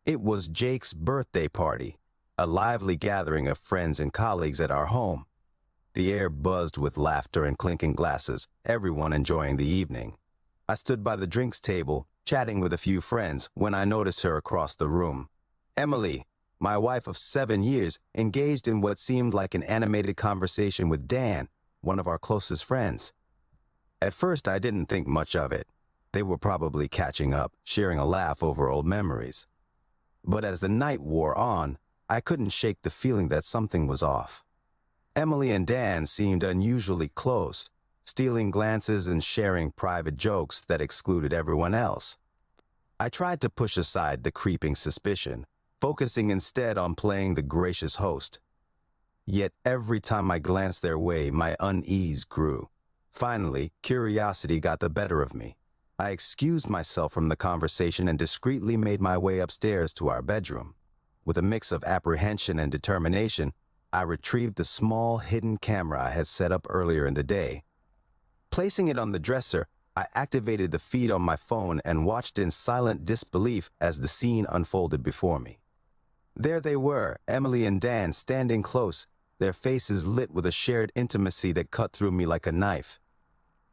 It was Jake's birthday party, a lively gathering of friends and colleagues at our home. The air buzzed with laughter and clinking glasses, everyone enjoying the evening. I stood by the drinks table, chatting with a few friends, when I noticed her across the room. Emily, my wife of 7 years, engaged in what seemed like an animated conversation with Dan, one of our closest friends. At first, I didn't think much of it. They were probably catching up, sharing a laugh over old memories. But as the night wore on, I couldn't shake the feeling that something was off. Emily and Dan seemed unusually close, stealing glances and sharing private jokes that excluded everyone else. I tried to push aside the creeping suspicion, focusing instead on playing the gracious host. Yet every time I glanced their way, my unease grew. Finally, curiosity got the better of me. I excused myself from the conversation and discreetly made my way upstairs to our bedroom. With a mix of apprehension and determination, I retrieved the small hidden camera I had set up earlier in the day. Placing it on the dresser, I activated the feed on my phone and watched in silent disbelief as the scene unfolded before me. There they were, Emily and Dan, standing close, their faces lit with a shared intimacy that cut through me like a knife.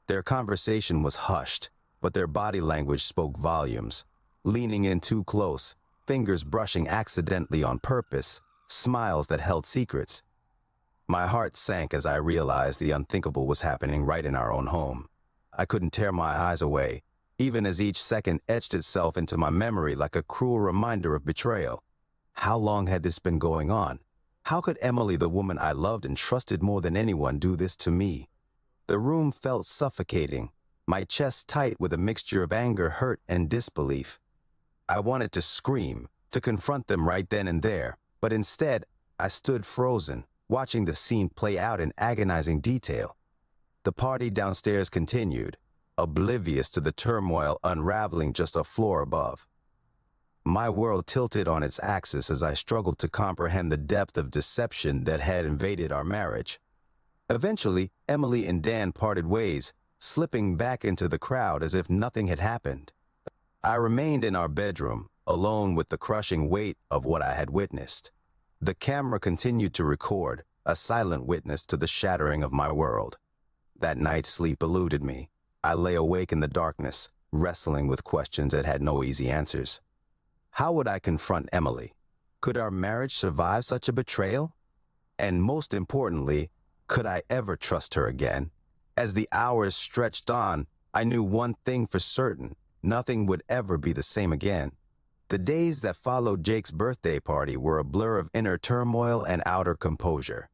Their conversation was hushed, but their body language spoke volumes. Leaning in too close, fingers brushing accidentally on purpose, smiles that held secrets. My heart sank as I realized the unthinkable was happening right in our own home. I couldn't tear my eyes away, even as each second etched itself into my memory like a cruel reminder of betrayal. How long had this been going on? How could Emily, the woman I loved and trusted more than anyone, do this to me? The room felt suffocating, my chest tight with a mixture of anger, hurt, and disbelief. I wanted to scream, to confront them right then and there, but instead, I stood frozen, watching the scene play out in agonizing detail. The party downstairs continued, oblivious to the turmoil unraveling just a floor above. My world tilted on its axis as I struggled to comprehend the depth of deception that had invaded our marriage. Eventually, Emily and Dan parted ways, slipping back into the crowd as if nothing had happened. I remained in our bedroom, alone with the crushing weight of what I had witnessed. The camera continued to record, a silent witness to the shattering of my world. That night, sleep eluded me. I lay awake in the darkness, wrestling with questions that had no easy answers. How would I confront Emily? Could our marriage survive such a betrayal? And most importantly, could I ever trust her again? As the hours stretched on, I knew one thing for certain: nothing would ever be the same again. The days that followed Jake's birthday party were a blur of inner turmoil and outer composure.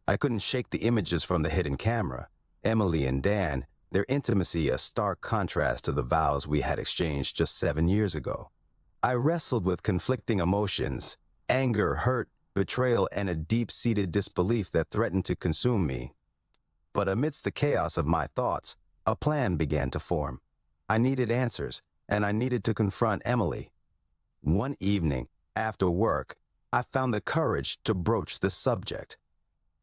I couldn't shake the images from the hidden camera. Emily and Dan, their intimacy a stark contrast to the vows we had exchanged just 7 years ago. I wrestled with conflicting emotions, anger, hurt, betrayal, and a deep-seated disbelief that threatened to consume me. But amidst the chaos of my thoughts, a plan began to form. I needed answers, and I needed to confront Emily. One evening, after work, I found the courage to broach the subject.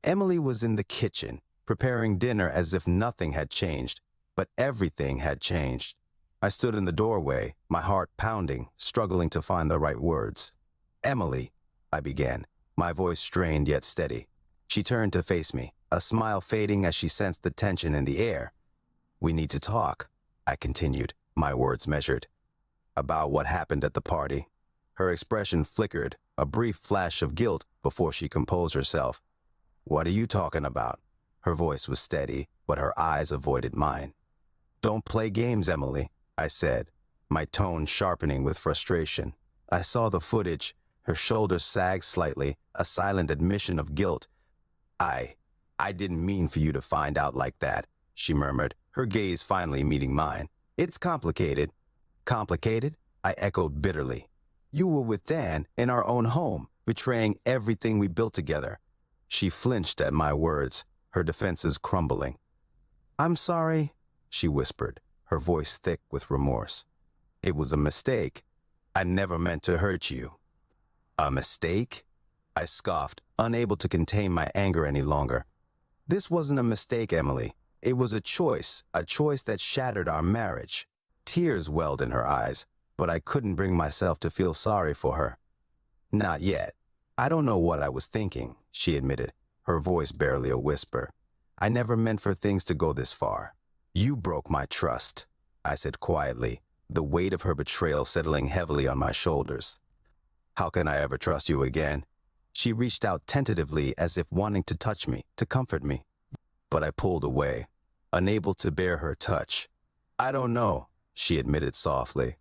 Emily was in the kitchen, preparing dinner as if nothing had changed, but everything had changed. I stood in the doorway, my heart pounding, struggling to find the right words. "Emily," I began, my voice strained yet steady. She turned to face me, a smile fading as she sensed the tension in the air. "We need to talk," I continued, my words measured. "About what happened at the party." Her expression flickered, a brief flash of guilt before she composed herself. "What are you talking about?" Her voice was steady, but her eyes avoided mine. "Don't play games, Emily," I said, my tone sharpening with frustration. I saw the footage. Her shoulders sagged slightly, a silent admission of guilt. I didn't mean for you to find out like that," she murmured, her gaze finally meeting mine. "It's complicated." "Complicated?" I echoed bitterly. "You were with Dan in our own home, betraying everything we built together." She flinched at my words, her defenses crumbling. "I'm sorry," she whispered, her voice thick with remorse. "It was a mistake. I never meant to hurt you." "A mistake?" I scoffed, unable to contain my anger any longer. "This wasn't a mistake, Emily. It was a choice that shattered our marriage." Tears welled in her eyes, but I couldn't bring myself to feel sorry for her. Not yet. I don't know what I was thinking, she admitted, her voice barely a whisper. I never meant for things to go this far. You broke my trust, I said quietly, the weight of her betrayal settling heavily on my shoulders. How can I ever trust you again? She reached out tentatively as if wanting to touch me, to comfort me. But I pulled away, unable to bear her touch. I don't know, she admitted softly.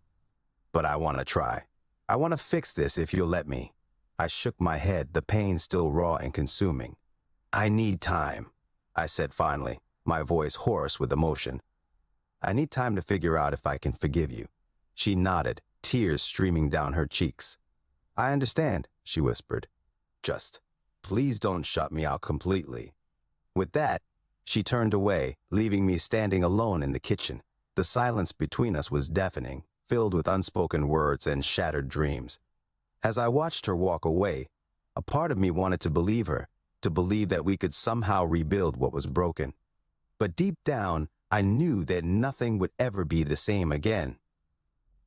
But I want to try. I want to fix this if you'll let me. I shook my head, the pain still raw and consuming. I need time, I said finally, my voice hoarse with emotion. I need time to figure out if I can forgive you. She nodded, tears streaming down her cheeks. I understand, she whispered. Just, please don't shut me out completely. With that, she turned away, leaving me standing alone in the kitchen. The silence between us was deafening, filled with unspoken words and shattered dreams. As I watched her walk away, a part of me wanted to believe her, to believe that we could somehow rebuild what was broken. But deep down, I knew that nothing would ever be the same again.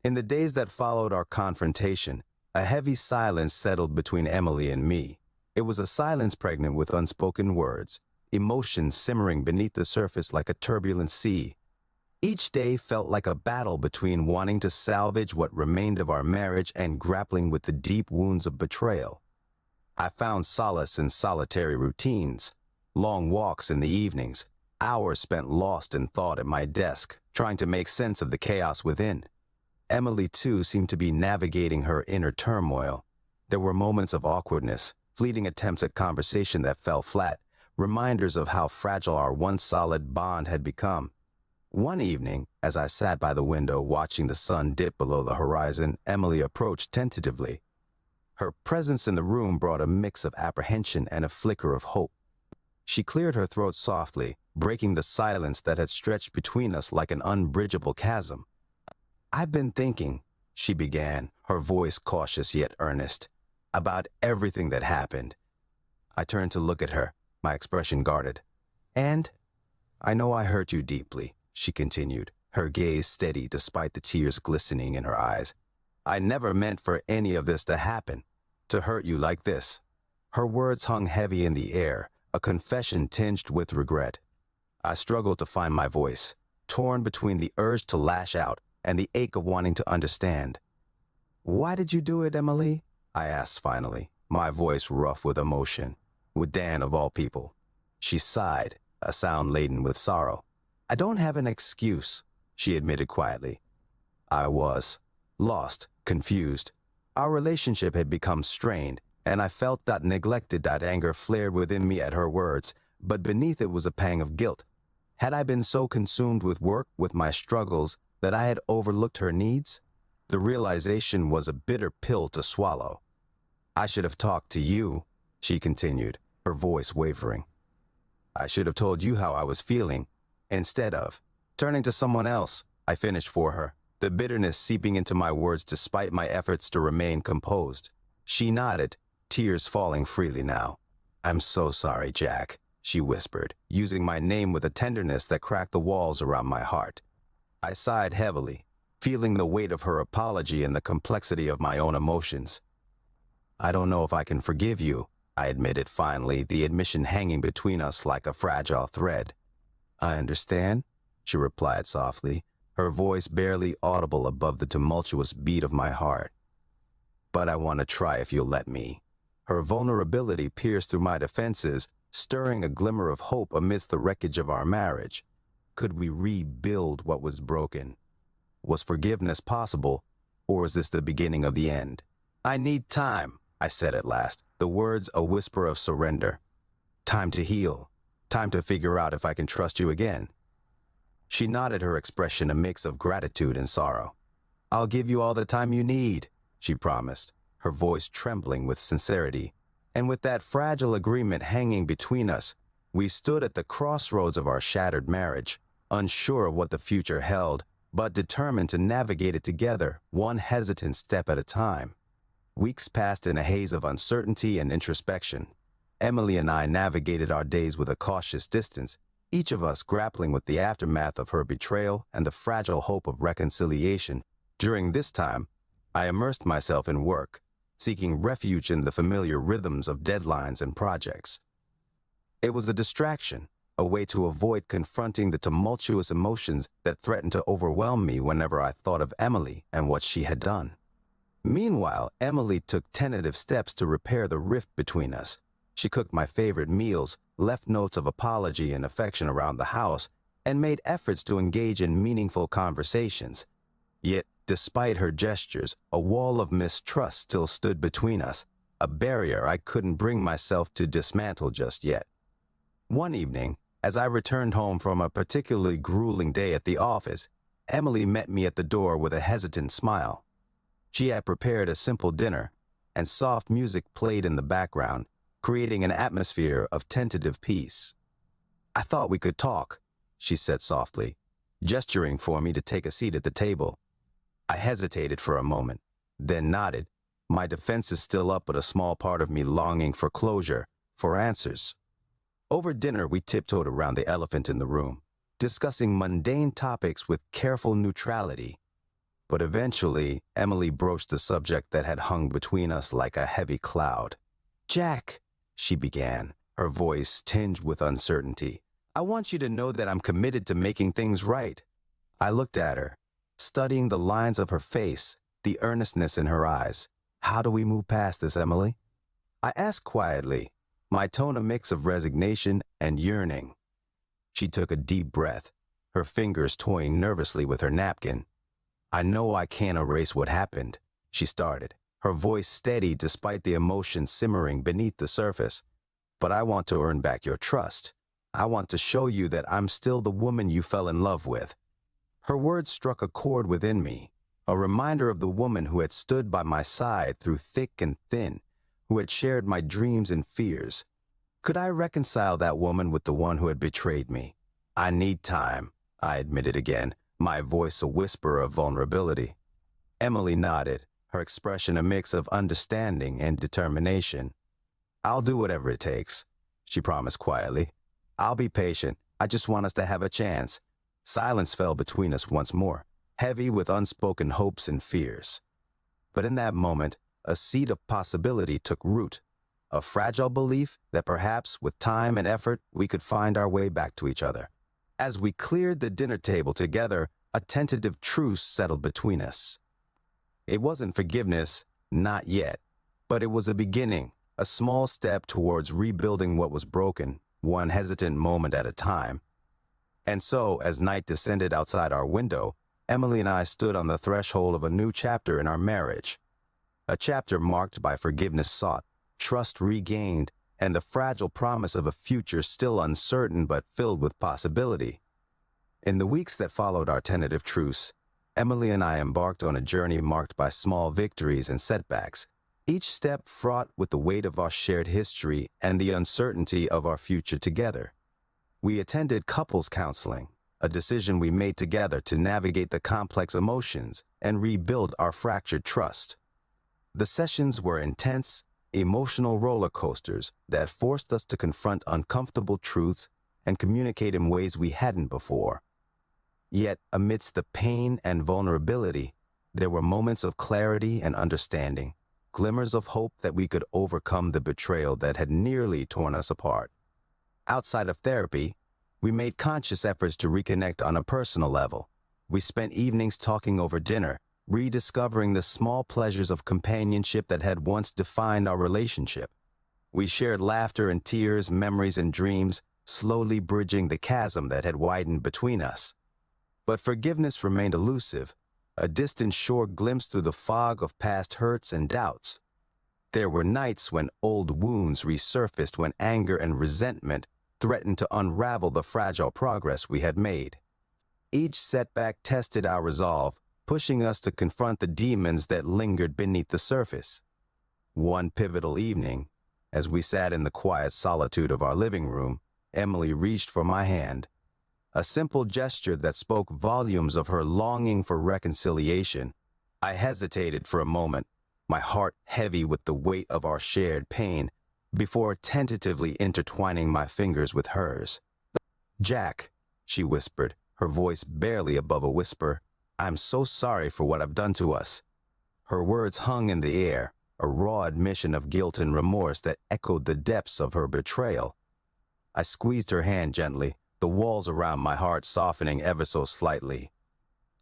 In the days that followed our confrontation, a heavy silence settled between Emily and me. It was a silence pregnant with unspoken words, emotions simmering beneath the surface like a turbulent sea. Each day felt like a battle between wanting to salvage what remained of our marriage and grappling with the deep wounds of betrayal. I found solace in solitary routines, long walks in the evenings, hours spent lost in thought at my desk, trying to make sense of the chaos within. Emily, too, seemed to be navigating her inner turmoil. There were moments of awkwardness, fleeting attempts at conversation that fell flat, reminders of how fragile our once solid bond had become. One evening, as I sat by the window watching the sun dip below the horizon, Emily approached tentatively. Her presence in the room brought a mix of apprehension and a flicker of hope. She cleared her throat softly, breaking the silence that had stretched between us like an unbridgeable chasm. I've been thinking, she began, her voice cautious yet earnest, about everything that happened. I turned to look at her, my expression guarded. And I know I hurt you deeply, she continued, her gaze steady despite the tears glistening in her eyes. I never meant for any of this to happen, to hurt you like this. Her words hung heavy in the air, a confession tinged with regret. I struggled to find my voice, torn between the urge to lash out and the ache of wanting to understand. Why did you do it, Emily? I asked finally, my voice rough with emotion. With Dan of all people. She sighed, a sound laden with sorrow. I don't have an excuse, she admitted quietly. I was lost, confused. Our relationship had become strained, and I felt that neglected. That anger flared within me at her words, but beneath it was a pang of guilt. Had I been so consumed with work, with my struggles, that I had overlooked her needs? The realization was a bitter pill to swallow. I should have talked to you, she continued, her voice wavering. I should have told you how I was feeling, instead of turning to someone else, I finished for her, the bitterness seeping into my words despite my efforts to remain composed. She nodded, tears falling freely now. I'm so sorry, Jack, she whispered, using my name with a tenderness that cracked the walls around my heart. I sighed heavily, feeling the weight of her apology and the complexity of my own emotions. I don't know if I can forgive you, I admitted finally, the admission hanging between us like a fragile thread. I understand, she replied softly, her voice barely audible above the tumultuous beat of my heart. But I want to try if you'll let me. Her vulnerability pierced through my defenses, stirring a glimmer of hope amidst the wreckage of our marriage. Could we rebuild what was broken? Was forgiveness possible, or is this the beginning of the end? I need time, I said at last, the words a whisper of surrender. Time to heal. Time to figure out if I can trust you again. She nodded, her expression a mix of gratitude and sorrow. I'll give you all the time you need, she promised, her voice trembling with sincerity. And with that fragile agreement hanging between us, we stood at the crossroads of our shattered marriage, unsure of what the future held, but determined to navigate it together, one hesitant step at a time. Weeks passed in a haze of uncertainty and introspection. Emily and I navigated our days with a cautious distance, each of us grappling with the aftermath of her betrayal and the fragile hope of reconciliation. During this time, I immersed myself in work, seeking refuge in the familiar rhythms of deadlines and projects. It was a distraction, a way to avoid confronting the tumultuous emotions that threatened to overwhelm me whenever I thought of Emily and what she had done. Meanwhile, Emily took tentative steps to repair the rift between us. She cooked my favorite meals, left notes of apology and affection around the house, and made efforts to engage in meaningful conversations. Yet, despite her gestures, a wall of mistrust still stood between us, a barrier I couldn't bring myself to dismantle just yet. One evening, as I returned home from a particularly grueling day at the office, Emily met me at the door with a hesitant smile. She had prepared a simple dinner, and soft music played in the background, creating an atmosphere of tentative peace. "I thought we could talk," she said softly, gesturing for me to take a seat at the table. I hesitated for a moment, then nodded, my defenses still up but a small part of me longing for closure, for answers. Over dinner, we tiptoed around the elephant in the room, discussing mundane topics with careful neutrality. But eventually, Emily broached the subject that had hung between us like a heavy cloud. "Jack," she began, her voice tinged with uncertainty, "I want you to know that I'm committed to making things right." I looked at her, studying the lines of her face, the earnestness in her eyes. "How do we move past this, Emily?" I asked quietly, my tone a mix of resignation and yearning. She took a deep breath, her fingers toying nervously with her napkin. "I know I can't erase what happened," she started, her voice steady despite the emotion simmering beneath the surface. "But I want to earn back your trust. I want to show you that I'm still the woman you fell in love with." Her words struck a chord within me, a reminder of the woman who had stood by my side through thick and thin, who had shared my dreams and fears. Could I reconcile that woman with the one who had betrayed me? "I need time," I admitted again, my voice a whisper of vulnerability. Emily nodded, her expression a mix of understanding and determination. "I'll do whatever it takes," she promised quietly. "I'll be patient. I just want us to have a chance." Silence fell between us once more, heavy with unspoken hopes and fears. But in that moment, a seed of possibility took root, a fragile belief that perhaps with time and effort we could find our way back to each other. As we cleared the dinner table together, a tentative truce settled between us. It wasn't forgiveness, not yet, but it was a beginning, a small step towards rebuilding what was broken, one hesitant moment at a time. And so, as night descended outside our window, Emily and I stood on the threshold of a new chapter in our marriage. A chapter marked by forgiveness sought, trust regained, and the fragile promise of a future still uncertain but filled with possibility. In the weeks that followed our tentative truce, Emily and I embarked on a journey marked by small victories and setbacks, each step fraught with the weight of our shared history and the uncertainty of our future together. We attended couples counseling, a decision we made together to navigate the complex emotions and rebuild our fractured trust. The sessions were intense, emotional roller coasters that forced us to confront uncomfortable truths and communicate in ways we hadn't before. Yet, amidst the pain and vulnerability, there were moments of clarity and understanding, glimmers of hope that we could overcome the betrayal that had nearly torn us apart. Outside of therapy, we made conscious efforts to reconnect on a personal level. We spent evenings talking over dinner, rediscovering the small pleasures of companionship that had once defined our relationship. We shared laughter and tears, memories and dreams, slowly bridging the chasm that had widened between us. But forgiveness remained elusive, a distant shore glimpsed through the fog of past hurts and doubts. There were nights when old wounds resurfaced, when anger and resentment threatened to unravel the fragile progress we had made. Each setback tested our resolve, pushing us to confront the demons that lingered beneath the surface. One pivotal evening, as we sat in the quiet solitude of our living room, Emily reached for my hand. A simple gesture that spoke volumes of her longing for reconciliation. I hesitated for a moment, my heart heavy with the weight of our shared pain, before tentatively intertwining my fingers with hers. "Jack," she whispered, her voice barely above a whisper, I'm so sorry for what I've done to us." Her words hung in the air, a raw admission of guilt and remorse that echoed the depths of her betrayal. I squeezed her hand gently, the walls around my heart softening ever so slightly.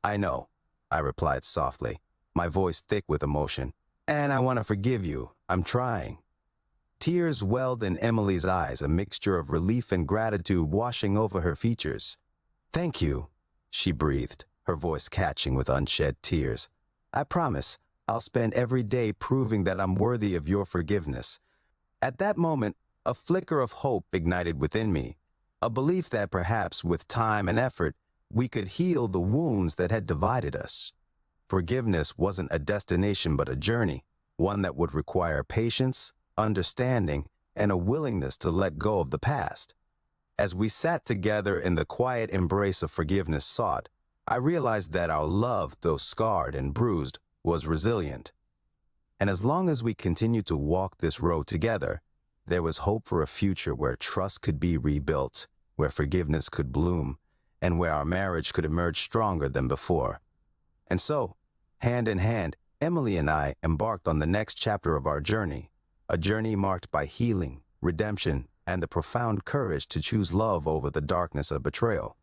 "I know," I replied softly, my voice thick with emotion. "And I want to forgive you. I'm trying." Tears welled in Emily's eyes, a mixture of relief and gratitude washing over her features. "Thank you," she breathed, her voice catching with unshed tears. "I promise I'll spend every day proving that I'm worthy of your forgiveness." At that moment, a flicker of hope ignited within me, a belief that perhaps with time and effort, we could heal the wounds that had divided us. Forgiveness wasn't a destination but a journey, one that would require patience, understanding, and a willingness to let go of the past. As we sat together in the quiet embrace of forgiveness sought, I realized that our love, though scarred and bruised, was resilient. And as long as we continued to walk this road together, there was hope for a future where trust could be rebuilt, where forgiveness could bloom, and where our marriage could emerge stronger than before. And so, hand in hand, Emily and I embarked on the next chapter of our journey, a journey marked by healing, redemption, and the profound courage to choose love over the darkness of betrayal.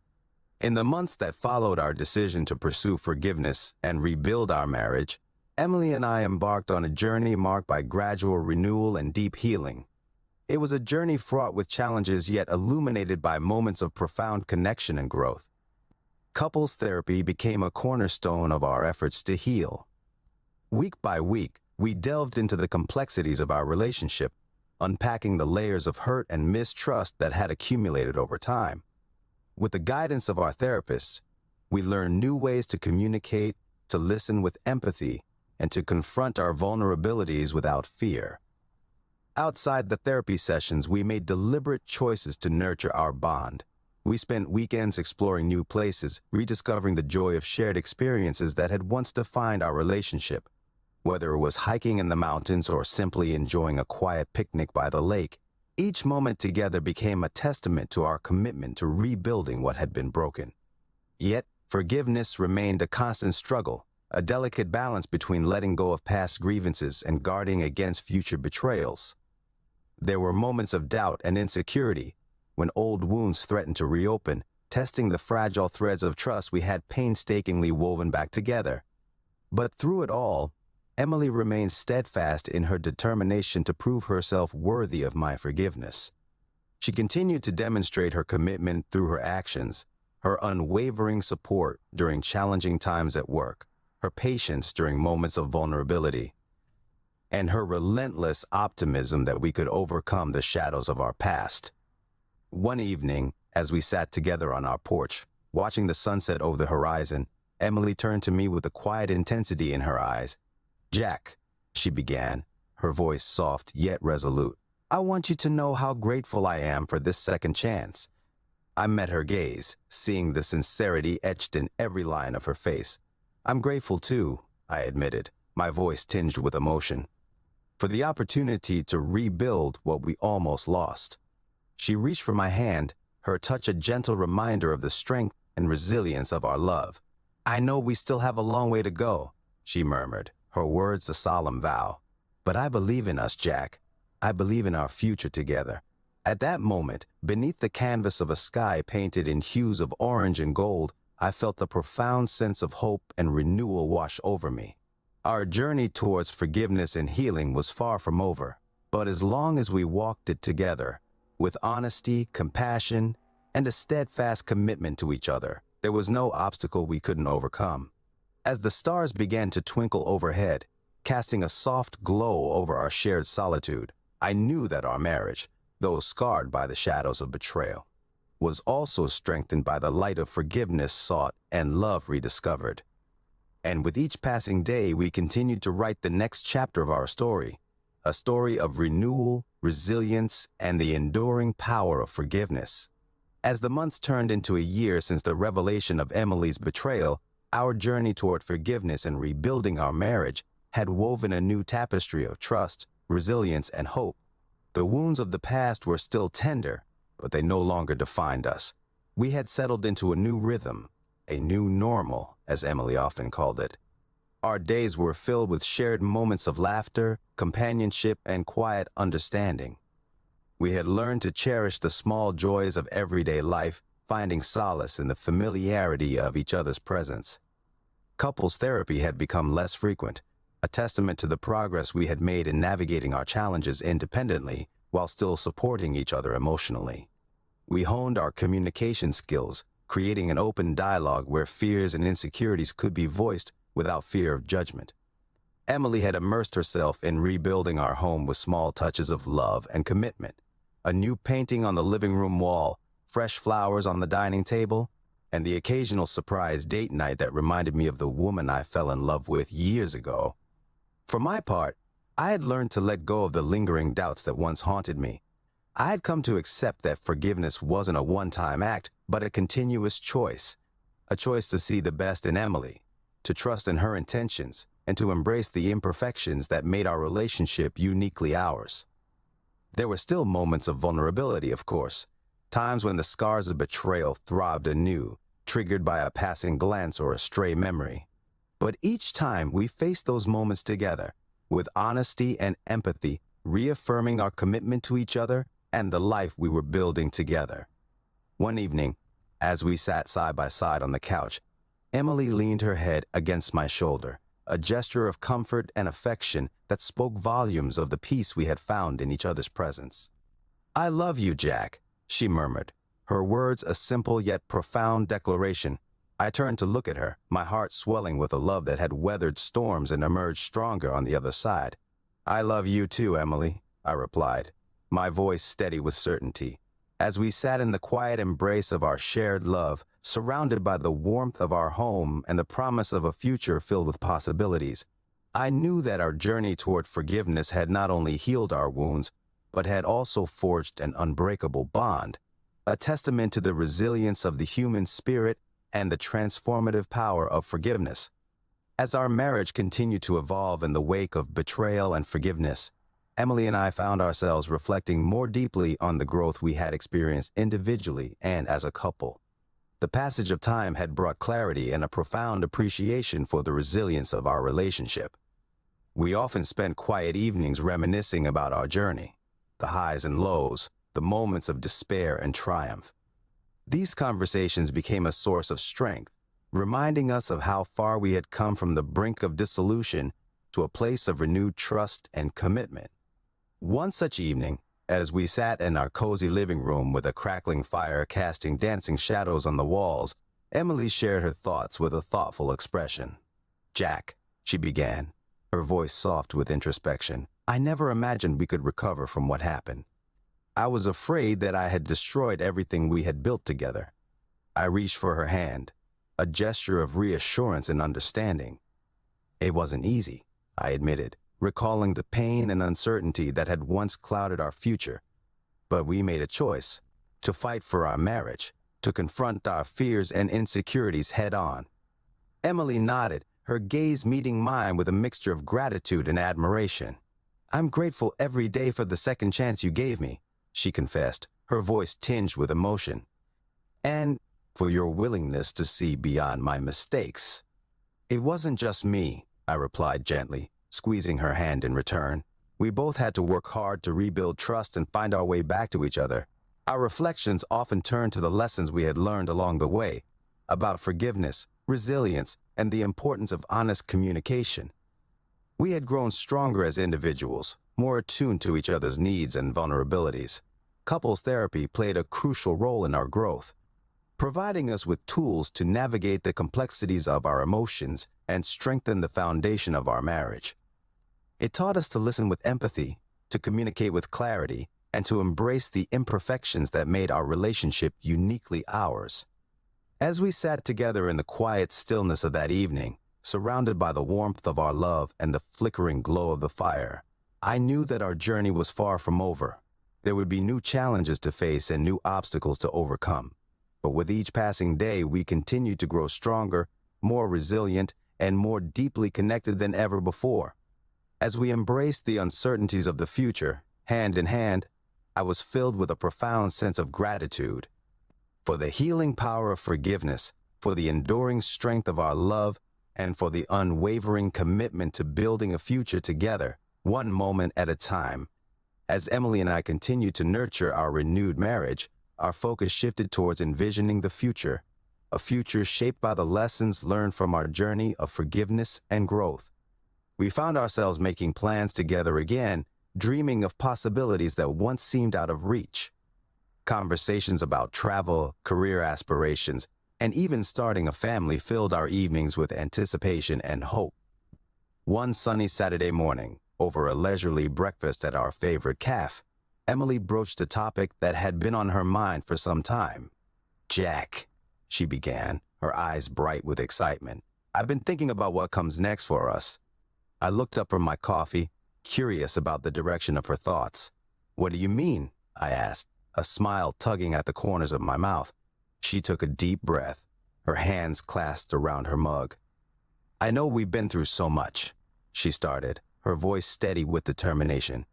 In the months that followed our decision to pursue forgiveness and rebuild our marriage, Emily and I embarked on a journey marked by gradual renewal and deep healing. It was a journey fraught with challenges yet illuminated by moments of profound connection and growth. Couples therapy became a cornerstone of our efforts to heal. Week by week, we delved into the complexities of our relationship, unpacking the layers of hurt and mistrust that had accumulated over time. With the guidance of our therapists, we learned new ways to communicate, to listen with empathy, and to confront our vulnerabilities without fear. Outside the therapy sessions, we made deliberate choices to nurture our bond. We spent weekends exploring new places, rediscovering the joy of shared experiences that had once defined our relationship. Whether it was hiking in the mountains or simply enjoying a quiet picnic by the lake, each moment together became a testament to our commitment to rebuilding what had been broken. Yet, forgiveness remained a constant struggle, a delicate balance between letting go of past grievances and guarding against future betrayals. There were moments of doubt and insecurity, when old wounds threatened to reopen, testing the fragile threads of trust we had painstakingly woven back together. But through it all, Emily remained steadfast in her determination to prove herself worthy of my forgiveness. She continued to demonstrate her commitment through her actions, her unwavering support during challenging times at work, her patience during moments of vulnerability, and her relentless optimism that we could overcome the shadows of our past. One evening, as we sat together on our porch, watching the sunset over the horizon, Emily turned to me with a quiet intensity in her eyes. "Jack," she began, her voice soft yet resolute, "I want you to know how grateful I am for this second chance." I met her gaze, seeing the sincerity etched in every line of her face. "I'm grateful too," I admitted, my voice tinged with emotion, "for the opportunity to rebuild what we almost lost." She reached for my hand, her touch a gentle reminder of the strength and resilience of our love. "I know we still have a long way to go," she murmured, her words a solemn vow. "But I believe in us, Jack. I believe in our future together." At that moment, beneath the canvas of a sky painted in hues of orange and gold, I felt a profound sense of hope and renewal wash over me. Our journey towards forgiveness and healing was far from over, but as long as we walked it together, with honesty, compassion, and a steadfast commitment to each other, there was no obstacle we couldn't overcome. As the stars began to twinkle overhead, casting a soft glow over our shared solitude, I knew that our marriage, though scarred by the shadows of betrayal, was also strengthened by the light of forgiveness sought and love rediscovered. And with each passing day, we continued to write the next chapter of our story, a story of renewal, resilience, and the enduring power of forgiveness. As the months turned into a year since the revelation of Emily's betrayal, our journey toward forgiveness and rebuilding our marriage had woven a new tapestry of trust, resilience, and hope. The wounds of the past were still tender, but they no longer defined us. We had settled into a new rhythm, a new normal, as Emily often called it. Our days were filled with shared moments of laughter, companionship, and quiet understanding. We had learned to cherish the small joys of everyday life, finding solace in the familiarity of each other's presence. Couples therapy had become less frequent, a testament to the progress we had made in navigating our challenges independently while still supporting each other emotionally. We honed our communication skills, creating an open dialogue where fears and insecurities could be voiced without fear of judgment. Emily had immersed herself in rebuilding our home with small touches of love and commitment. A new painting on the living room wall, fresh flowers on the dining table, and the occasional surprise date night that reminded me of the woman I fell in love with years ago. For my part, I had learned to let go of the lingering doubts that once haunted me. I had come to accept that forgiveness wasn't a one-time act, but a continuous choice. A choice to see the best in Emily, to trust in her intentions, and to embrace the imperfections that made our relationship uniquely ours. There were still moments of vulnerability, of course, times when the scars of betrayal throbbed anew, triggered by a passing glance or a stray memory. But each time we faced those moments together, with honesty and empathy, reaffirming our commitment to each other and the life we were building together. One evening, as we sat side by side on the couch, Emily leaned her head against my shoulder, a gesture of comfort and affection that spoke volumes of the peace we had found in each other's presence. "I love you, Jack," she murmured, her words a simple yet profound declaration. I turned to look at her, my heart swelling with a love that had weathered storms and emerged stronger on the other side. "I love you too, Emily," I replied, my voice steady with certainty. As we sat in the quiet embrace of our shared love, surrounded by the warmth of our home and the promise of a future filled with possibilities, I knew that our journey toward forgiveness had not only healed our wounds, but had also forged an unbreakable bond, a testament to the resilience of the human spirit and the transformative power of forgiveness. As our marriage continued to evolve in the wake of betrayal and forgiveness, Emily and I found ourselves reflecting more deeply on the growth we had experienced individually and as a couple. The passage of time had brought clarity and a profound appreciation for the resilience of our relationship. We often spent quiet evenings reminiscing about our journey, the highs and lows, the moments of despair and triumph. These conversations became a source of strength, reminding us of how far we had come from the brink of dissolution to a place of renewed trust and commitment. One such evening, as we sat in our cozy living room with a crackling fire casting dancing shadows on the walls, Emily shared her thoughts with a thoughtful expression. "Jack," she began, her voice soft with introspection, "I never imagined we could recover from what happened. I was afraid that I had destroyed everything we had built together." I reached for her hand, a gesture of reassurance and understanding. "It wasn't easy," I admitted, recalling the pain and uncertainty that had once clouded our future. "But we made a choice, to fight for our marriage, to confront our fears and insecurities head on." Emily nodded, her gaze meeting mine with a mixture of gratitude and admiration. "I'm grateful every day for the second chance you gave me," she confessed, her voice tinged with emotion. "And for your willingness to see beyond my mistakes." "It wasn't just me," I replied gently, squeezing her hand in return. "We both had to work hard to rebuild trust and find our way back to each other." Our reflections often turned to the lessons we had learned along the way, about forgiveness, resilience, and the importance of honest communication. We had grown stronger as individuals, more attuned to each other's needs and vulnerabilities. Couples therapy played a crucial role in our growth, providing us with tools to navigate the complexities of our emotions and strengthen the foundation of our marriage. It taught us to listen with empathy, to communicate with clarity, and to embrace the imperfections that made our relationship uniquely ours. As we sat together in the quiet stillness of that evening, surrounded by the warmth of our love and the flickering glow of the fire, I knew that our journey was far from over. There would be new challenges to face and new obstacles to overcome. But with each passing day, we continued to grow stronger, more resilient, and more deeply connected than ever before. As we embraced the uncertainties of the future, hand in hand, I was filled with a profound sense of gratitude for the healing power of forgiveness for the enduring strength of our love, and for the unwavering commitment to building a future together, one moment at a time. As Emily and I continued to nurture our renewed marriage, our focus shifted towards envisioning the future, a future shaped by the lessons learned from our journey of forgiveness and growth. We found ourselves making plans together again, dreaming of possibilities that once seemed out of reach. Conversations about travel, career aspirations, and even starting a family filled our evenings with anticipation and hope. One sunny Saturday morning, over a leisurely breakfast at our favorite cafe, Emily broached a topic that had been on her mind for some time. "Jack," she began, her eyes bright with excitement, "I've been thinking about what comes next for us." I looked up from my coffee, curious about the direction of her thoughts. "What do you mean?" I asked, a smile tugging at the corners of my mouth. She took a deep breath, her hands clasped around her mug. "I know we've been through so much," she started, her voice steady with determination.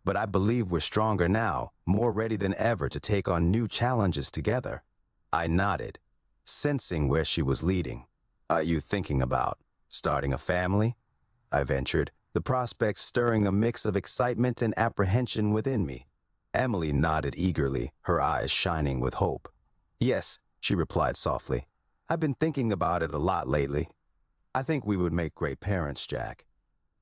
"But I believe we're stronger now, more ready than ever to take on new challenges together." I nodded, sensing where she was leading. "Are you thinking about starting a family?" I ventured, the prospect stirring a mix of excitement and apprehension within me. Emily nodded eagerly, her eyes shining with hope. "Yes," she replied softly. "I've been thinking about it a lot lately. I think we would make great parents, Jack."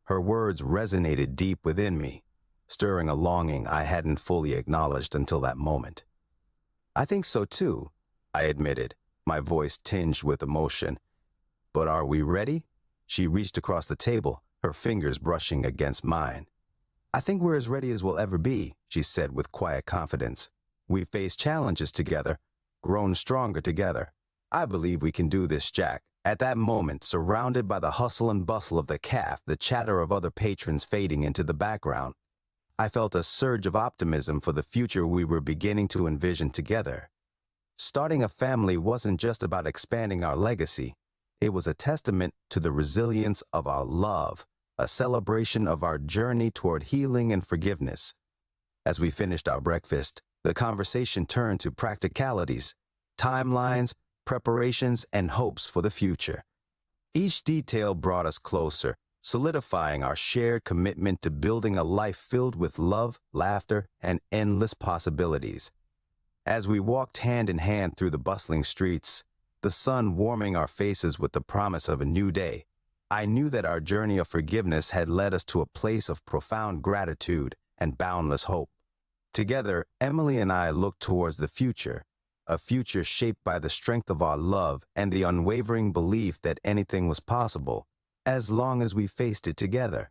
Her words resonated deep within me, stirring a longing I hadn't fully acknowledged until that moment. "I think so too," I admitted, my voice tinged with emotion. "But are we ready?" She reached across the table, her fingers brushing against mine. "I think we're as ready as we'll ever be," she said with quiet confidence. "We've faced challenges together, grown stronger together. I believe we can do this, Jack." At that moment, surrounded by the hustle and bustle of the cafe, the chatter of other patrons fading into the background, I felt a surge of optimism for the future we were beginning to envision together. Starting a family wasn't just about expanding our legacy. It was a testament to the resilience of our love, a celebration of our journey toward healing and forgiveness. As we finished our breakfast, the conversation turned to practicalities, timelines, preparations, and hopes for the future. Each detail brought us closer, solidifying our shared commitment to building a life filled with love, laughter, and endless possibilities. As we walked hand in hand through the bustling streets, the sun warming our faces with the promise of a new day, I knew that our journey of forgiveness had led us to a place of profound gratitude and boundless hope. Together, Emily and I looked towards the future, a future shaped by the strength of our love and the unwavering belief that anything was possible, as long as we faced it together.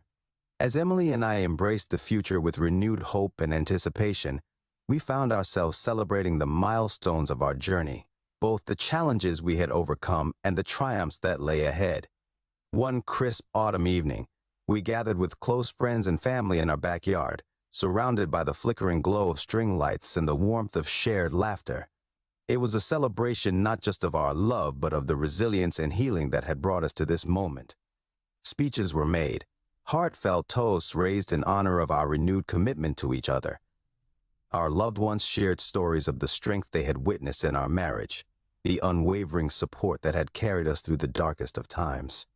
As Emily and I embraced the future with renewed hope and anticipation, we found ourselves celebrating the milestones of our journey, both the challenges we had overcome and the triumphs that lay ahead. One crisp autumn evening, we gathered with close friends and family in our backyard, surrounded by the flickering glow of string lights and the warmth of shared laughter. It was a celebration not just of our love, but of the resilience and healing that had brought us to this moment. Speeches were made, heartfelt toasts raised in honor of our renewed commitment to each other. Our loved ones shared stories of the strength they had witnessed in our marriage, the unwavering support that had carried us through the darkest of times.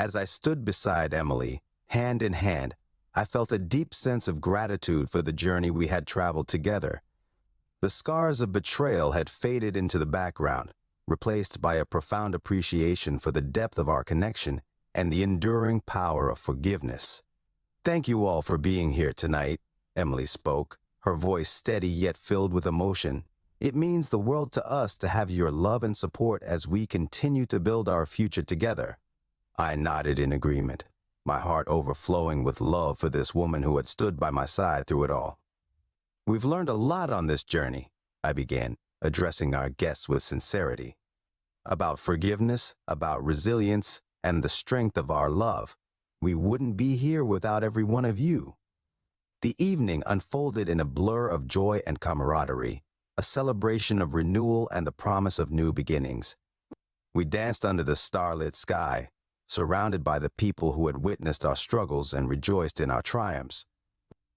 As I stood beside Emily, hand in hand, I felt a deep sense of gratitude for the journey we had traveled together. The scars of betrayal had faded into the background, replaced by a profound appreciation for the depth of our connection and the enduring power of forgiveness. "Thank you all for being here tonight," Emily spoke, her voice steady yet filled with emotion. "It means the world to us to have your love and support as we continue to build our future together." I nodded in agreement, my heart overflowing with love for this woman who had stood by my side through it all. "We've learned a lot on this journey," I began, addressing our guests with sincerity. "About forgiveness, about resilience, and the strength of our love. We wouldn't be here without every one of you." The evening unfolded in a blur of joy and camaraderie, a celebration of renewal and the promise of new beginnings. We danced under the starlit sky, surrounded by the people who had witnessed our struggles and rejoiced in our triumphs.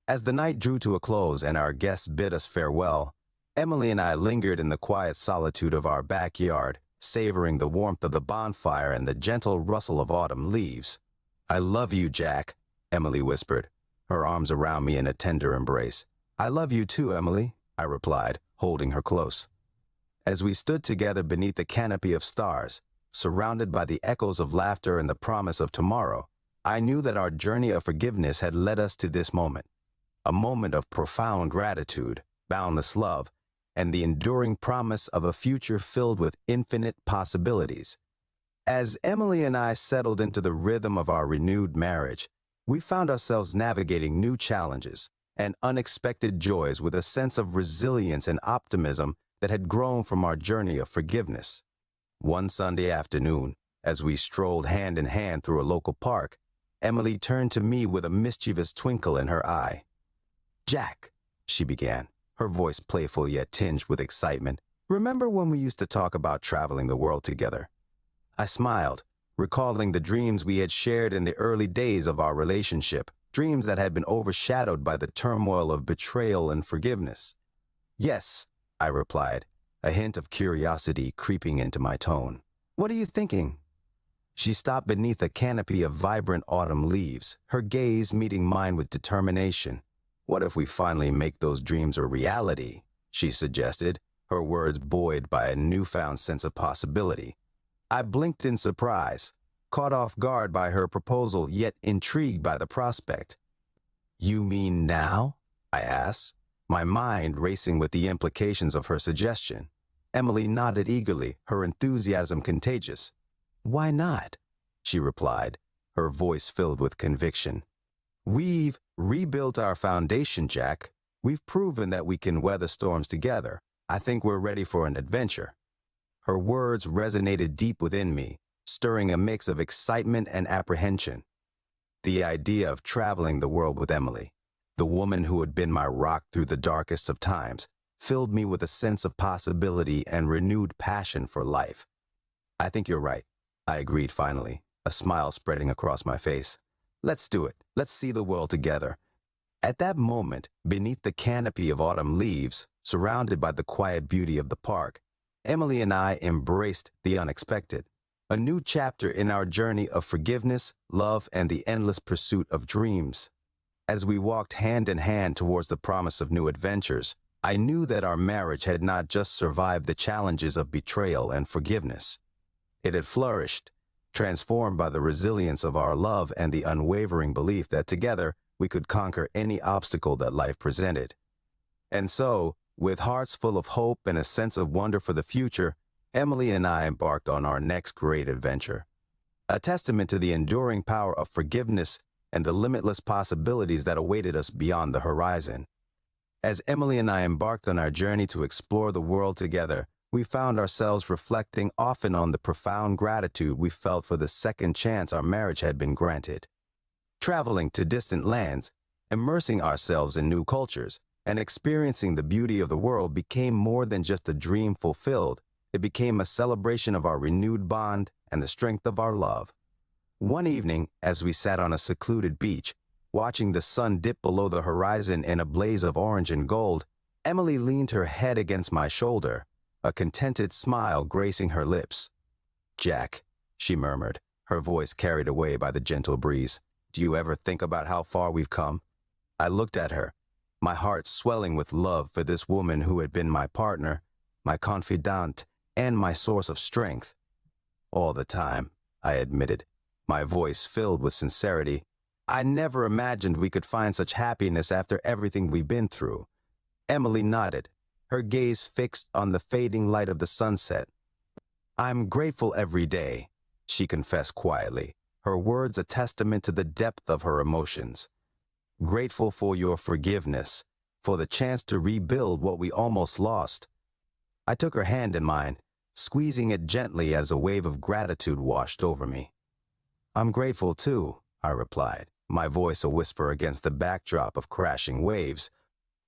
As the night drew to a close and our guests bid us farewell, Emily and I lingered in the quiet solitude of our backyard, savoring the warmth of the bonfire and the gentle rustle of autumn leaves. "I love you, Jack," Emily whispered, her arms around me in a tender embrace. "I love you too, Emily," I replied, holding her close. As we stood together beneath the canopy of stars, surrounded by the echoes of laughter and the promise of tomorrow, I knew that our journey of forgiveness had led us to this moment, a moment of profound gratitude, boundless love, and the enduring promise of a future filled with infinite possibilities. As Emily and I settled into the rhythm of our renewed marriage, we found ourselves navigating new challenges and unexpected joys with a sense of resilience and optimism that had grown from our journey of forgiveness. One Sunday afternoon, as we strolled hand in hand through a local park, Emily turned to me with a mischievous twinkle in her eye. "Jack," she began, her voice playful yet tinged with excitement, "remember when we used to talk about traveling the world together?" I smiled, recalling the dreams we had shared in the early days of our relationship, dreams that had been overshadowed by the turmoil of betrayal and forgiveness. "Yes," I replied, a hint of curiosity creeping into my tone. "What are you thinking?" She stopped beneath a canopy of vibrant autumn leaves, her gaze meeting mine with determination. "What if we finally make those dreams a reality?" she suggested, her words buoyed by a newfound sense of possibility. I blinked in surprise, caught off guard by her proposal, yet intrigued by the prospect. "You mean now?" I asked, my mind racing with the implications of her suggestion. Emily nodded eagerly, her enthusiasm contagious. "Why not?" she replied, her voice filled with conviction. "We've rebuilt our foundation, Jack. We've proven that we can weather storms together. I think we're ready for an adventure." Her words resonated deep within me, stirring a mix of excitement and apprehension. The idea of traveling the world with Emily, the woman who had been my rock through the darkest of times, filled me with a sense of possibility and renewed passion for life. "I think you're right," I agreed finally, a smile spreading across my face. "Let's do it. Let's see the world together." At that moment, beneath the canopy of autumn leaves, surrounded by the quiet beauty of the park, Emily and I embraced the unexpected, a new chapter in our journey of forgiveness, love, and the endless pursuit of dreams. As we walked hand in hand towards the promise of new adventures, I knew that our marriage had not just survived the challenges of betrayal and forgiveness. It had flourished, transformed by the resilience of our love and the unwavering belief that together we could conquer any obstacle that life presented. And so, with hearts full of hope and a sense of wonder for the future, Emily and I embarked on our next great adventure. A testament to the enduring power of forgiveness and the limitless possibilities that awaited us beyond the horizon. As Emily and I embarked on our journey to explore the world together, we found ourselves reflecting often on the profound gratitude we felt for the second chance our marriage had been granted. Traveling to distant lands, immersing ourselves in new cultures, and experiencing the beauty of the world became more than just a dream fulfilled. It became a celebration of our renewed bond and the strength of our love. One evening, as we sat on a secluded beach, watching the sun dip below the horizon in a blaze of orange and gold, Emily leaned her head against my shoulder, a contented smile gracing her lips. "Jack," she murmured, her voice carried away by the gentle breeze, "do you ever think about how far we've come?" I looked at her, my heart swelling with love for this woman who had been my partner, my confidante, and my source of strength. "All the time," I admitted, my voice filled with sincerity. "I never imagined we could find such happiness after everything we've been through." Emily nodded, her gaze fixed on the fading light of the sunset. "I'm grateful every day," she confessed quietly, her words a testament to the depth of her emotions. "Grateful for your forgiveness, for the chance to rebuild what we almost lost." I took her hand in mine, squeezing it gently as a wave of gratitude washed over me. "I'm grateful too," I replied, my voice a whisper against the backdrop of crashing waves,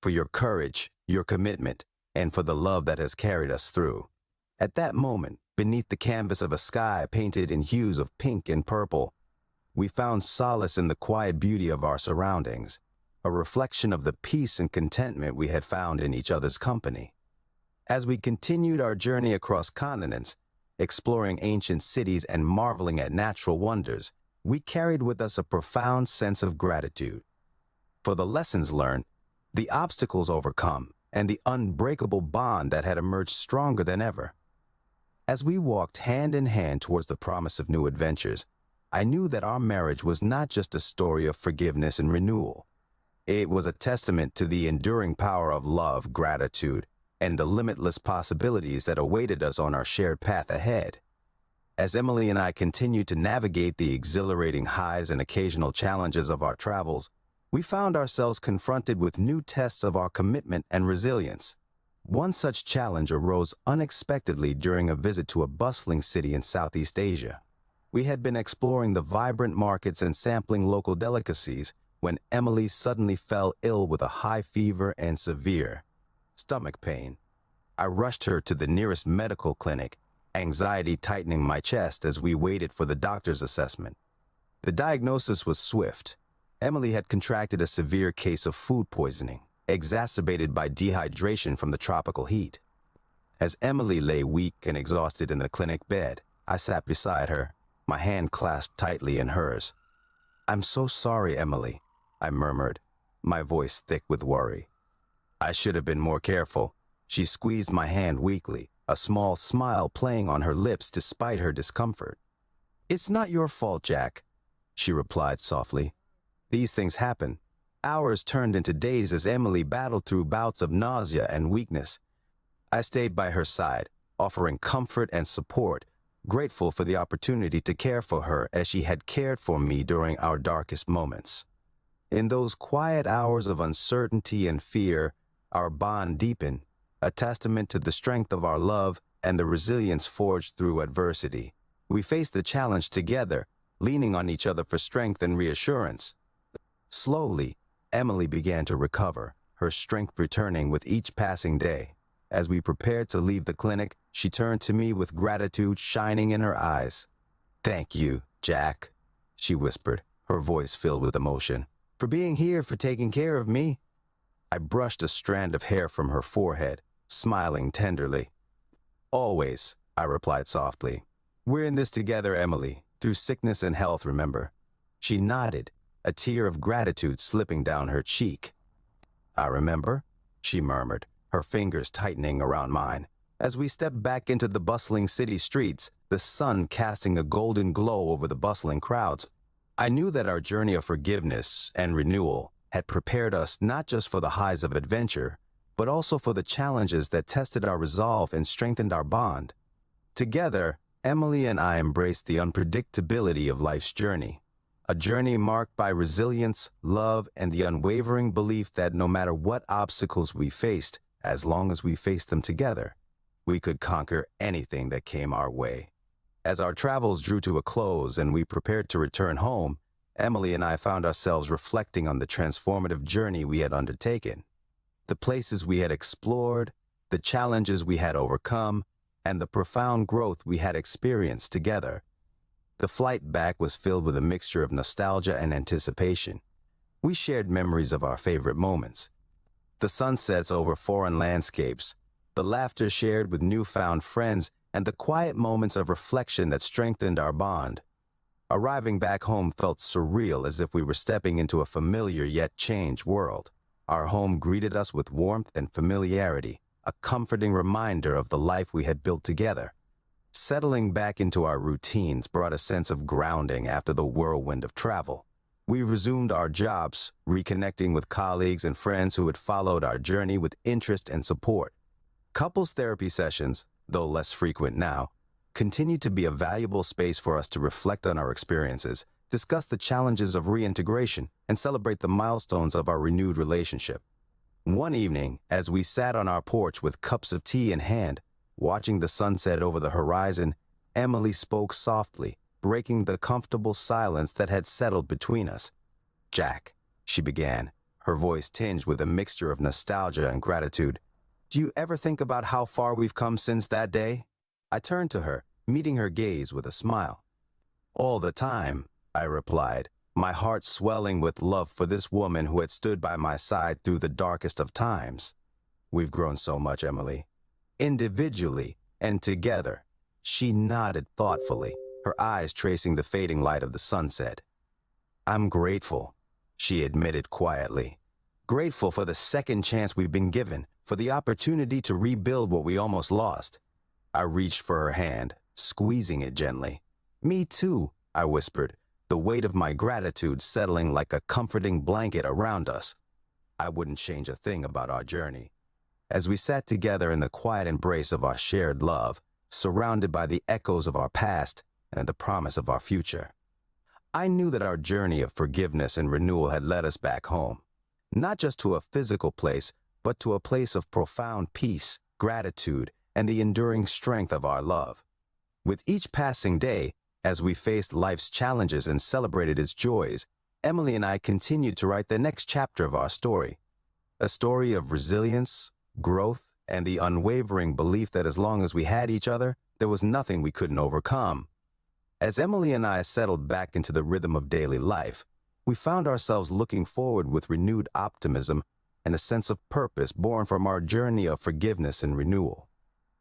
"for your courage, your commitment, and for the love that has carried us through." At that moment, beneath the canvas of a sky painted in hues of pink and purple, we found solace in the quiet beauty of our surroundings, a reflection of the peace and contentment we had found in each other's company. As we continued our journey across continents, exploring ancient cities and marveling at natural wonders, we carried with us a profound sense of gratitude for the lessons learned, the obstacles overcome, and the unbreakable bond that had emerged stronger than ever. As we walked hand in hand towards the promise of new adventures, I knew that our marriage was not just a story of forgiveness and renewal. It was a testament to the enduring power of love, gratitude, and the limitless possibilities that awaited us on our shared path ahead. As Emily and I continued to navigate the exhilarating highs and occasional challenges of our travels, we found ourselves confronted with new tests of our commitment and resilience. One such challenge arose unexpectedly during a visit to a bustling city in Southeast Asia. We had been exploring the vibrant markets and sampling local delicacies when Emily suddenly fell ill with a high fever and severe stomach pain. I rushed her to the nearest medical clinic, anxiety tightening my chest as we waited for the doctor's assessment. The diagnosis was swift. Emily had contracted a severe case of food poisoning, exacerbated by dehydration from the tropical heat. As Emily lay weak and exhausted in the clinic bed, I sat beside her, my hand clasped tightly in hers. "I'm so sorry, Emily," I murmured, my voice thick with worry. "I should have been more careful." She squeezed my hand weakly, a small smile playing on her lips despite her discomfort. "It's not your fault, Jack," she replied softly. "These things happen." Hours turned into days as Emily battled through bouts of nausea and weakness. I stayed by her side, offering comfort and support, grateful for the opportunity to care for her as she had cared for me during our darkest moments. In those quiet hours of uncertainty and fear, our bond deepened, a testament to the strength of our love and the resilience forged through adversity. We faced the challenge together, leaning on each other for strength and reassurance. Slowly, Emily began to recover, her strength returning with each passing day. As we prepared to leave the clinic, she turned to me with gratitude shining in her eyes. "Thank you, Jack," she whispered, her voice filled with emotion, "for being here, for taking care of me." I brushed a strand of hair from her forehead, smiling tenderly. "Always," I replied softly. "We're in this together, Emily, through sickness and health, remember?" She nodded, a tear of gratitude slipping down her cheek. "I remember," she murmured, her fingers tightening around mine. As we stepped back into the bustling city streets, the sun casting a golden glow over the bustling crowds, I knew that our journey of forgiveness and renewal had prepared us not just for the highs of adventure, but also for the challenges that tested our resolve and strengthened our bond. Together, Emily and I embraced the unpredictability of life's journey, a journey marked by resilience, love, and the unwavering belief that no matter what obstacles we faced, as long as we faced them together, we could conquer anything that came our way. As our travels drew to a close and we prepared to return home, Emily and I found ourselves reflecting on the transformative journey we had undertaken, the places we had explored, the challenges we had overcome, and the profound growth we had experienced together. The flight back was filled with a mixture of nostalgia and anticipation. We shared memories of our favorite moments, the sunsets over foreign landscapes, the laughter shared with newfound friends, and the quiet moments of reflection that strengthened our bond. Arriving back home felt surreal, as if we were stepping into a familiar yet changed world. Our home greeted us with warmth and familiarity, a comforting reminder of the life we had built together. Settling back into our routines brought a sense of grounding after the whirlwind of travel. We resumed our jobs, reconnecting with colleagues and friends who had followed our journey with interest and support. Couples therapy sessions, though less frequent now, continued to be a valuable space for us to reflect on our experiences, discuss the challenges of reintegration, and celebrate the milestones of our renewed relationship. One evening, as we sat on our porch with cups of tea in hand, watching the sunset over the horizon, Emily spoke softly, breaking the comfortable silence that had settled between us. "Jack," she began, her voice tinged with a mixture of nostalgia and gratitude, "do you ever think about how far we've come since that day?" I turned to her, meeting her gaze with a smile. "All the time," I replied, my heart swelling with love for this woman who had stood by my side through the darkest of times. "We've grown so much, Emily, individually and together." She nodded thoughtfully, her eyes tracing the fading light of the sunset. "I'm grateful," she admitted quietly. "Grateful for the second chance we've been given, for the opportunity to rebuild what we almost lost." I reached for her hand, squeezing it gently. "Me too," I whispered, the weight of my gratitude settling like a comforting blanket around us. I wouldn't change a thing about our journey. As we sat together in the quiet embrace of our shared love, surrounded by the echoes of our past and the promise of our future, I knew that our journey of forgiveness and renewal had led us back home, not just to a physical place, but to a place of profound peace, gratitude, and the enduring strength of our love. With each passing day, as we faced life's challenges and celebrated its joys, Emily and I continued to write the next chapter of our story. A story of resilience, growth, and the unwavering belief that as long as we had each other, there was nothing we couldn't overcome. As Emily and I settled back into the rhythm of daily life, we found ourselves looking forward with renewed optimism and a sense of purpose born from our journey of forgiveness and renewal.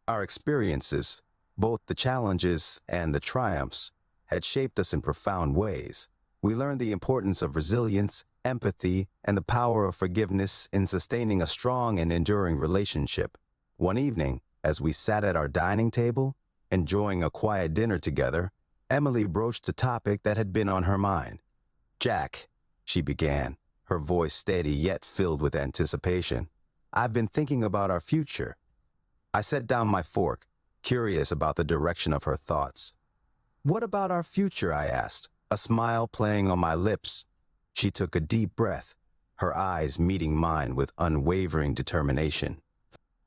Our experiences, both the challenges and the triumphs, had shaped us in profound ways. We learned the importance of resilience, empathy, and the power of forgiveness in sustaining a strong and enduring relationship. One evening, as we sat at our dining table, enjoying a quiet dinner together, Emily broached a topic that had been on her mind. "Jack," she began, her voice steady yet filled with anticipation, "I've been thinking about our future." I set down my fork, curious about the direction of her thoughts. "What about our future?" I asked, a smile playing on my lips. She took a deep breath, her eyes meeting mine with unwavering determination.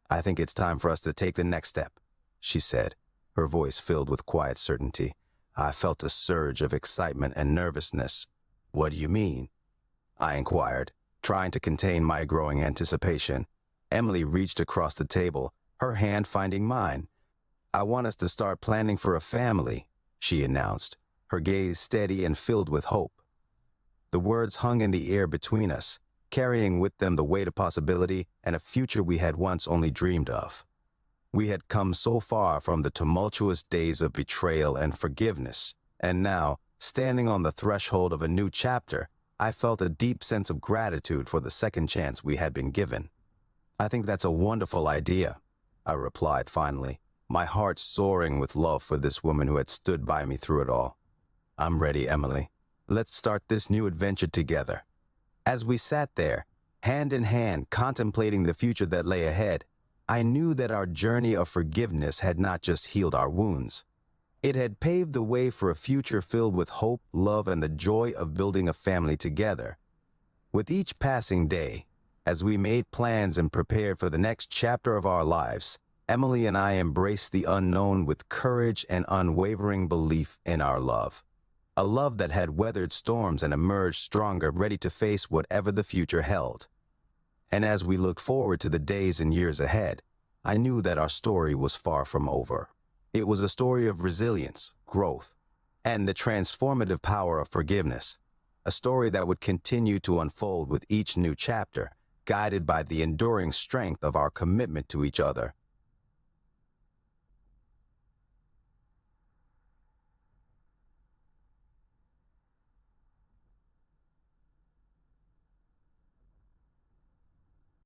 "I think it's time for us to take the next step," she said, her voice filled with quiet certainty. I felt a surge of excitement and nervousness. "What do you mean?" I inquired, trying to contain my growing anticipation. Emily reached across the table, her hand finding mine. "I want us to start planning for a family," she announced, her gaze steady and filled with hope. The words hung in the air between us, carrying with them the weight of possibility and a future we had once only dreamed of. We had come so far from the tumultuous days of betrayal and forgiveness, and now, standing on the threshold of a new chapter, I felt a deep sense of gratitude for the second chance we had been given. "I think that's a wonderful idea," I replied finally, my heart soaring with love for this woman who had stood by me through it all. "I'm ready, Emily. Let's start this new adventure together." As we sat there, hand in hand, contemplating the future that lay ahead, I knew that our journey of forgiveness had not just healed our wounds. It had paved the way for a future filled with hope, love, and the joy of building a family together. With each passing day, as we made plans and prepared for the next chapter of our lives, Emily and I embraced the unknown with courage and unwavering belief in our love. A love that had weathered storms and emerged stronger, ready to face whatever the future held. And as we looked forward to the days and years ahead, I knew that our story was far from over. It was a story of resilience, growth, and the transformative power of forgiveness. A story that would continue to unfold with each new chapter, guided by the enduring strength of our commitment to each other